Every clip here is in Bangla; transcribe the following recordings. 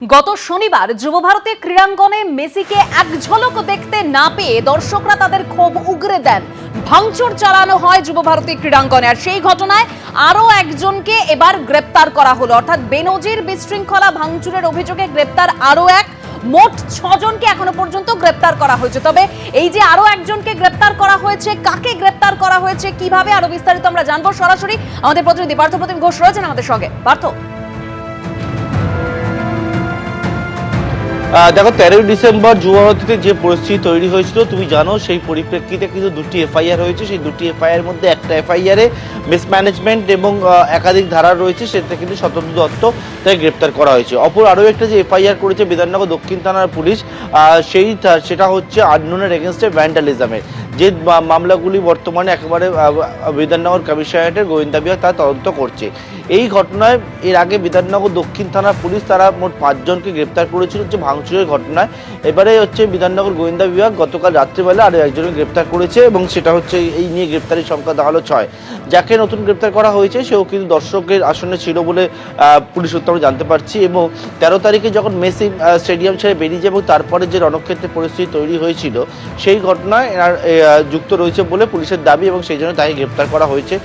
গত শনিবার যুবভারতী ক্রীড়াঙ্গনে মেসিকে এক ঝলক দেখতে না পেয়ে দর্শকরা তাদের ক্ষোভ উগরে দেন। ভাঙচুর চালানো হয় যুবভারতী ক্রীড়াঙ্গনে, আর সেই ঘটনায় আরো একজনকে এবার গ্রেপ্তার করা হলো। অর্থাৎ বেনজির বিশৃঙ্খলা ভাঙচুরের অভিযোগে গ্রেপ্তার আরো এক, মোট 6 জনকে এখনো পর্যন্ত গ্রেপ্তার করা হয়েছে। তবে এই যে আরো একজনকে গ্রেপ্তার করা হয়েছে, কাকে গ্রেপ্তার করা হয়েছে, কিভাবে, আরো বিস্তারিত আমরা জানবো। সরাসরি আমাদের প্রতিনিধি পার্থপ্রতিম ঘোষ রয়েছেন আমাদের সঙ্গে। পার্থ, দেখো 13 ডিসেম্বর যুবভারতীতে যে পরিস্থিতি তৈরি হয়েছিল তুমি জানো, সেই পরিপ্রেক্ষিতে কিন্তু দুটি এফআইআর হয়েছে। সেই দুটি এফআইআর মধ্যে একটা এফআইআরে মিসম্যানেজমেন্ট এবং একাধিক ধারা রয়েছে, সেটা কিন্তু শতদ্রু দত্ত তাকে গ্রেপ্তার করা হয়েছে। অপর আরও একটা যে এফআইআর করেছে বিধাননগর দক্ষিণ থানার পুলিশ, সেটা হচ্ছে আননোনের এগেনস্টে ভ্যান্ডালিজমের। যে মামলাগুলি বর্তমানে একেবারে বিধাননগর কমিশনারেটের গোয়েন্দা বিভাগ তারা তদন্ত করছে। এই ঘটনায় এর আগে বিধাননগর দক্ষিণ থানার পুলিশ তারা মোট 5 জনকে গ্রেপ্তার করেছিল যে ভাঙচুরের ঘটনায়। এবারে হচ্ছে বিধাননগর গোয়েন্দা বিভাগ গতকাল রাত্রিবেলা আরও একজনকে গ্রেপ্তার করেছে এবং সেটা হচ্ছে এই নিয়ে গ্রেপ্তারের সংখ্যা দাঁড়ালো 6। যাকে নতুন গ্রেপ্তার করা হয়েছে সেও কিন্তু দর্শকের আসনে ছিল বলে পুলিশ সূত্রে আমরা জানতে পারছি। এবং 13 তারিখে যখন মেসি স্টেডিয়াম ছেড়ে বেরিয়ে যায় এবং তারপরে যে রণক্ষেত্রে পরিস্থিতি তৈরি হয়েছিল, সেই ঘটনায় এনার যুক্ত রয়েছে বলে পুলিশের দাবি এবং সেই জন্য তাকে গ্রেপ্তার করা হয়েছে।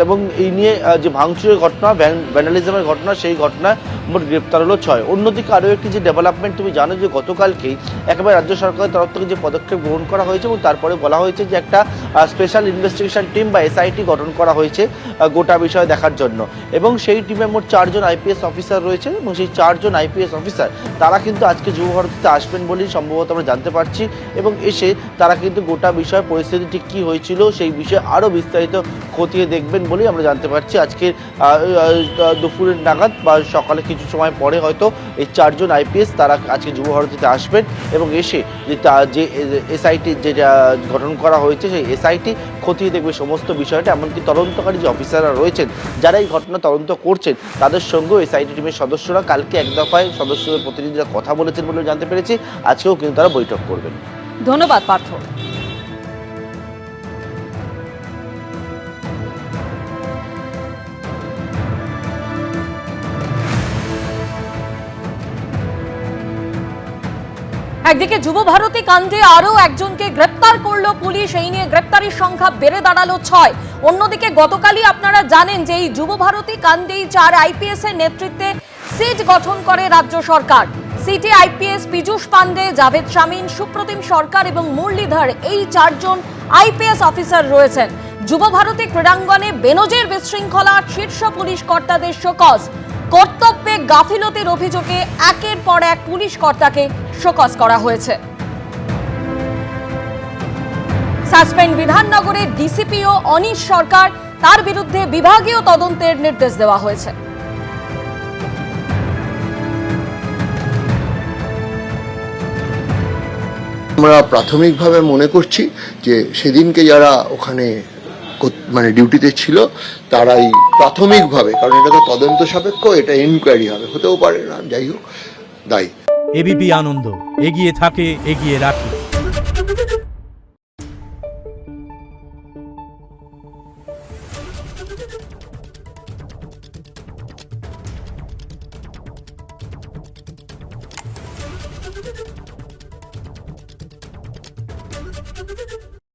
এবং এই নিয়ে যে ভাঙচুরের ঘটনা, ভ্যান্ডালিজমের ঘটনা, সেই ঘটনায় মোট গ্রেপ্তার হলো 6। অন্যদিকে আরও একটি যে ডেভেলপমেন্ট তুমি জানো, যে গতকালকেই একেবারে রাজ্য সরকারের তরফ থেকে যে পদক্ষেপ গ্রহণ করা হয়েছে এবং তারপরে বলা হয়েছে যে একটা স্পেশাল ইনভেস্টিগেশন টিম বা এসআইটি গঠন করা হয়েছে গোটা বিষয় দেখার জন্য। এবং সেই টিমে মোট 4 জন আইপিএস অফিসার রয়েছে এবং সেই 4 জন আইপিএস অফিসার তারা কিন্তু আজকে যুবভারতীতে আসবেন বলেই সম্ভবত আমরা জানতে পারছি। এবং এসে তারা কিন্তু গোটা বিষয় পরিস্থিতি ঠিক কী হয়েছিল সেই বিষয়ে আরও বিস্তারিত খতিয়ে দেখবেন বলেই আমরা জানতে পারছি। আজকে দুপুরের নাগাদ বা সকালে কিছু সময় পরে হয়তো এই 4 জন আইপিএস তারা আজকে যুবভারতীতে আসবেন এবং এসে যে এসআইটি যেটা গঠন করা হয়েছে সেই এসআইটি খতিয়ে দেখবে সমস্ত বিষয়টা। এমনকি তদন্তকারী যে অফিসাররা রয়েছেন যারা এই ঘটনা তদন্ত করছেন তাদের সঙ্গেও এসআইটি টিমের সদস্যরা কালকে এক দফায় সদস্যদের প্রতিনিধিরা কথা বলেছেন বলে জানতে পেরেছি। আজকেও কিন্তু তারা বৈঠক করবেন। ধন্যবাদ পার্থ। একদিকে যুবভারতী কাণ্ডে আরো একজনকে গ্রেপ্তার করলো পুলিশ, এই নিয়ে গ্রেপ্তারির সংখ্যা বেড়ে দাঁড়ালো 6। অন্যদিকে গতকালই আপনারা জানেন যে এই যুবভারতী কাণ্ডেই 4 আইপিএস এর নেতৃত্বে সিট গঠন করে রাজ্য সরকার। সিটি আইপিএস পীযূষ পান্ডে, জাভেদ শামীম, সুপ্রতিম সরকার এবং মুরলীধর, এই 4 জন আইপিএস অফিসার রয়েছেন। যুবভারতী ক্রীড়াঙ্গনে বেনজির বিশৃঙ্খলা, শীর্ষ পুলিশ কর্তাদের শোকজ, কর্তব্যে গাফিলতির অভিযোগে একের পর এক পুলিশ কর্তাকে শোকজ করা হয়েছে। সাসপেন্ড বিধাননগরের ডিসিপিও অনিশ সরকার, তার বিরুদ্ধে বিভাগীয় তদন্তের নির্দেশ দেওয়া হয়েছে। আমরা প্রাথমিকভাবে মনে করছি যে সেদিনকে যারা ওখানে ডিউটিতে ছিল তারাই প্রাথমিকভাবে, কারণ এটা তো তদন্ত সাপেক্ষ, এটা এনকোয়ারি হবে, হতেও পারে না, যাই হোক, দায়ী। এবিপি আনন্দ, এগিয়ে থাকে, এগিয়ে রাখে।